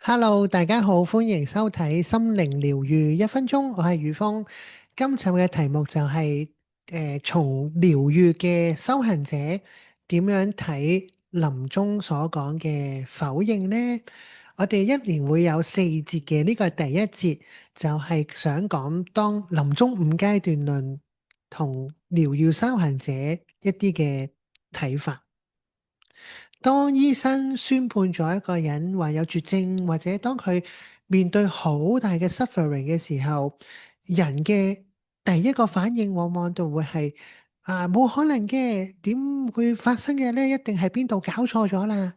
Hello，大家好，歡迎收睇心靈療愈1分鐘，我係宇峰。今集嘅題目就係從療愈嘅修行者點樣睇臨終所講嘅否認呢？我哋一年會有4節嘅，呢個係第一節，就係想講當臨終5階段論同療愈修行者一啲嘅睇法。當醫生宣判咗一個人患有絕症，或者當佢面對好大嘅 suffering 嘅時候，人嘅第一個反應往往都會係冇可能嘅，點會發生嘅咧？一定係邊度搞錯咗啦！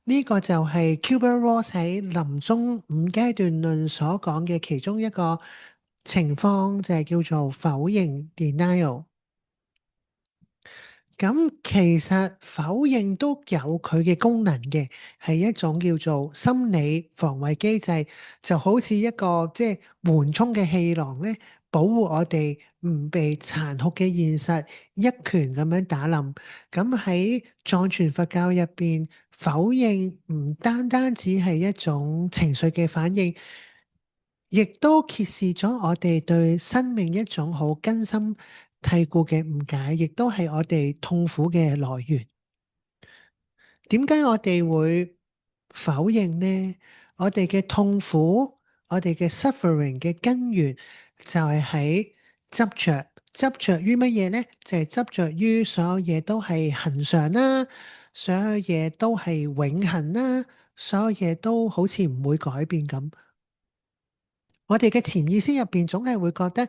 呢個就係 Kübler-Ross 喺臨終5階段論所講嘅其中一個情況，就係叫做否認 denial。咁其實否認都有佢嘅功能嘅，係一種叫做心理防衛機制，就好似一個即係緩衝嘅氣囊咧，保護我哋唔被殘酷嘅現實一拳咁樣打冧。咁喺藏傳佛教入邊，否認唔單單只係一種情緒嘅反應，亦都揭示咗我哋對生命一種好根深蒂固嘅誤解，亦都係我哋痛苦嘅來源。點解我哋會否認呢？我哋嘅痛苦，我哋嘅 suffering 嘅根源就係喺執着。執着於乜嘢呢？就係執着於所有嘢都係恒常啦，所有嘢都係永恆啦，所有嘢都好似唔會改變咁。我哋嘅潛意識入邊總係會覺得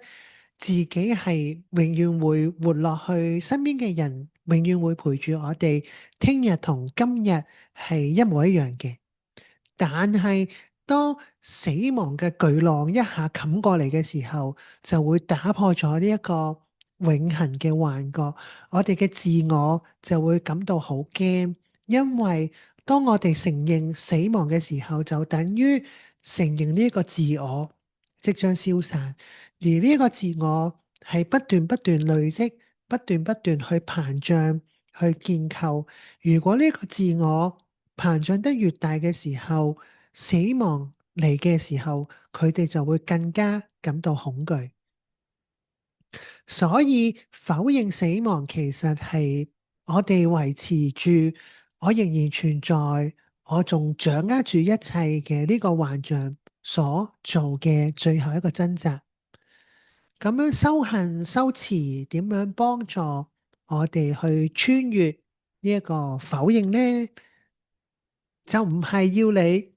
自己係永遠會活落去，身邊嘅人永遠會陪住我哋，聽日同今日係一模一樣嘅。但係當死亡嘅巨浪一下冚過嚟嘅時候，就會打破咗呢一個永恆嘅幻覺，我哋嘅自我就會感到好驚，因為當我哋承認死亡嘅時候，就等於承認呢一個自我即將消散，而呢一個自我係不斷不斷累積，不斷不斷去膨脹、去建構。如果呢個自我膨脹得越大嘅時候，死亡嚟嘅時候，佢哋就會更加感到恐懼。所以否認死亡其實係我哋維持住我仍然存在，我仲掌握住一切嘅呢個幻象所做嘅最後一個掙扎。咁樣修行修持點樣幫助我哋去穿越呢一個否認呢？就唔係要你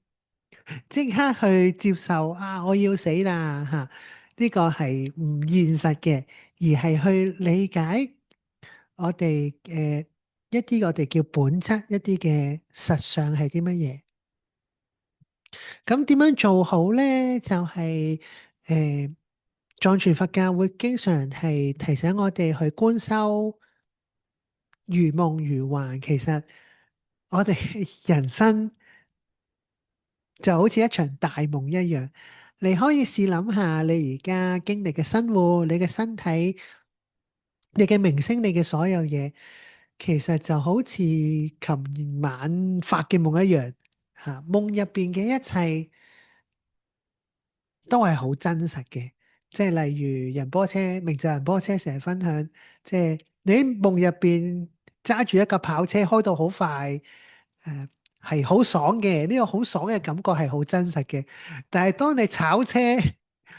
即刻去接受我要死啦吓，呢個係唔現實嘅，而係去理解我哋一啲我哋叫本質，一啲嘅實相係啲乜嘢。咁點樣做好咧？就係藏傳佛教會經常係提醒我哋去觀修如夢如幻。其實我哋人生就好似一場大夢一樣，你可以試諗下，你而家經歷嘅生活，你嘅身體，你嘅名聲，你嘅所有嘢，其實就好似琴晚發嘅夢一樣，吓，夢入邊嘅一切都係好真實嘅。即係例如仁波切，明就仁波切成日分享，即係你喺夢入邊揸住一架跑車開到好快，係好爽嘅，呢個好爽嘅感覺係好真實嘅。但係當你炒車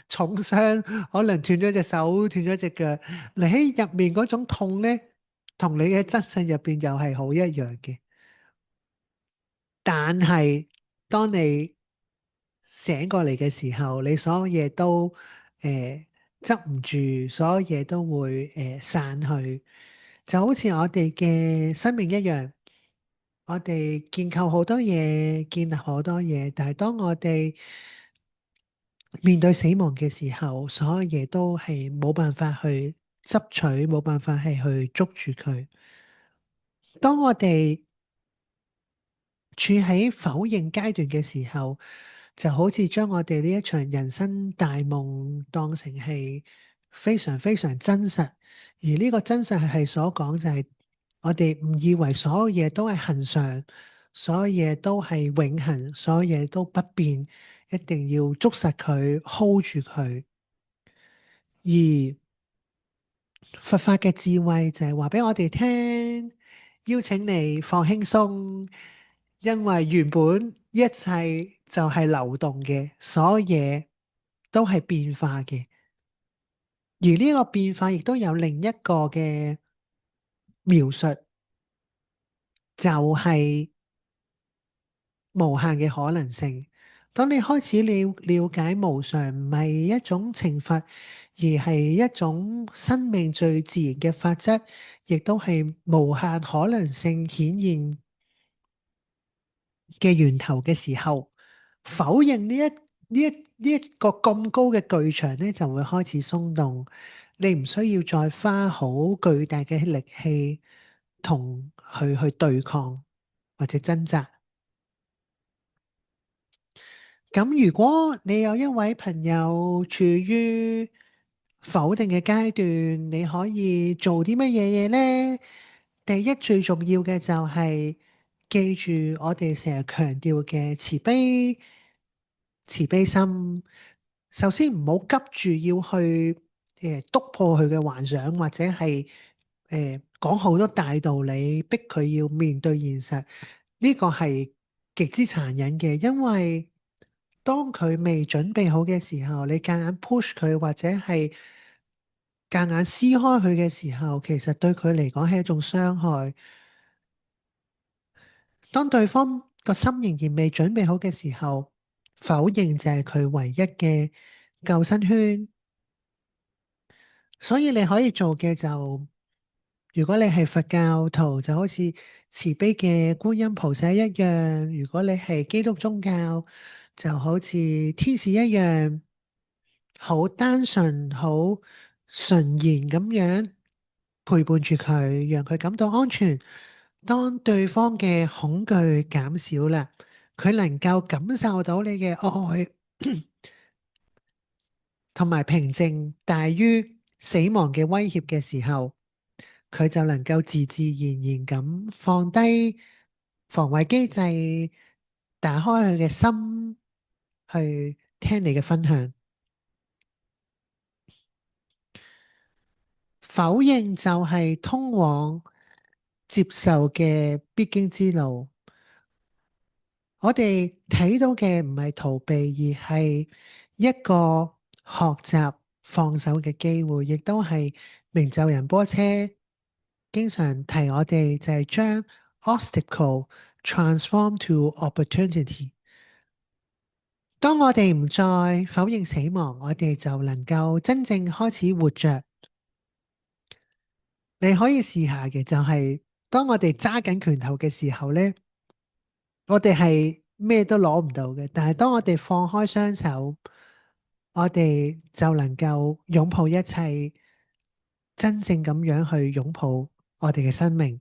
重傷，可能斷咗隻手、斷咗隻腳，你喺入面嗰種痛咧，同你嘅真實入邊又係好一樣嘅。但係當你醒過嚟嘅時候，你所有嘢都執唔住，所有嘢都會散去，就好似我哋嘅生命一樣。我哋建構好多嘢，建立好多嘢，但係當我哋面對死亡嘅時候，所有嘢都係冇辦法去執取，冇辦法係去捉住佢。當我哋處喺否認階段嘅時候，就好似將我哋呢一場人生大夢當成係非常非常真實，而呢個真實係所講就係我哋唔以為所有嘢都係恒常，所有嘢都係永恆，所有嘢都不變，一定要捉實佢，hold 住佢。而佛法嘅智慧就係話俾我哋聽，邀請你放輕鬆，因為原本一切就係流動嘅，所有嘢都係變化嘅。而呢個變化亦都有另一個嘅描述，就係無限嘅可能性。當你開始了解無常唔係一種懲罰，而係一種生命最自然嘅法則，亦都係無限可能性顯現嘅源頭嘅時候，否認呢一個咁高嘅巨場咧，就會開始鬆動。你唔需要再花好巨大嘅力氣同佢去對抗或者掙扎。咁如果你有一位朋友處於否定嘅階段，你可以做啲乜嘢嘢呢？第一，最重要嘅就係記住我哋成日強調嘅慈悲心。首先唔好急住要去督破佢嘅幻想，或者係講好多大道理，逼佢要面對現實。呢個係極之殘忍嘅，因為當佢未準備好嘅時候，你夾硬 push 佢，或者係夾硬撕開佢嘅時候，其實對佢嚟講係一種傷害。當對方個心仍然未準備好嘅時候，否認就係佢唯一嘅救生圈。所以你可以做嘅就，如果你係佛教徒，就好似慈悲嘅觀音菩薩一樣；如果你係基督宗教，就好似天使一樣，好單純、好純然咁樣陪伴住佢，讓佢感到安全。當對方嘅恐懼減少啦，佢能夠感受到你嘅愛同埋平靜大於死亡嘅威脅嘅時候，佢就能夠自自然然咁放低防衛機制，打開佢嘅心去聽你嘅分享。否認就係通往接受嘅必經之路。我哋睇到嘅唔係逃避，而係一個學習放手嘅機會，亦都係明就仁波切經常提我哋就係將 obstacle transform to opportunity。當我哋唔再否認死亡，我哋就能夠真正開始活着。你可以試下嘅就係，當我哋揸緊拳頭嘅時候呢，我哋係咩都攞唔到嘅。但係當我哋放開雙手，我哋就能夠擁抱一切，真正咁樣去擁抱我哋嘅生命。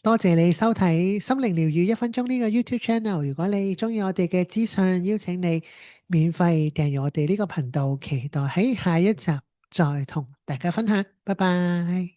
多謝你收睇心靈療癒1分鐘呢個 YouTube channel。如果你中意我哋嘅資訊，邀請你免費訂閱我哋呢個頻道，期待喺下一集再同大家分享。拜拜。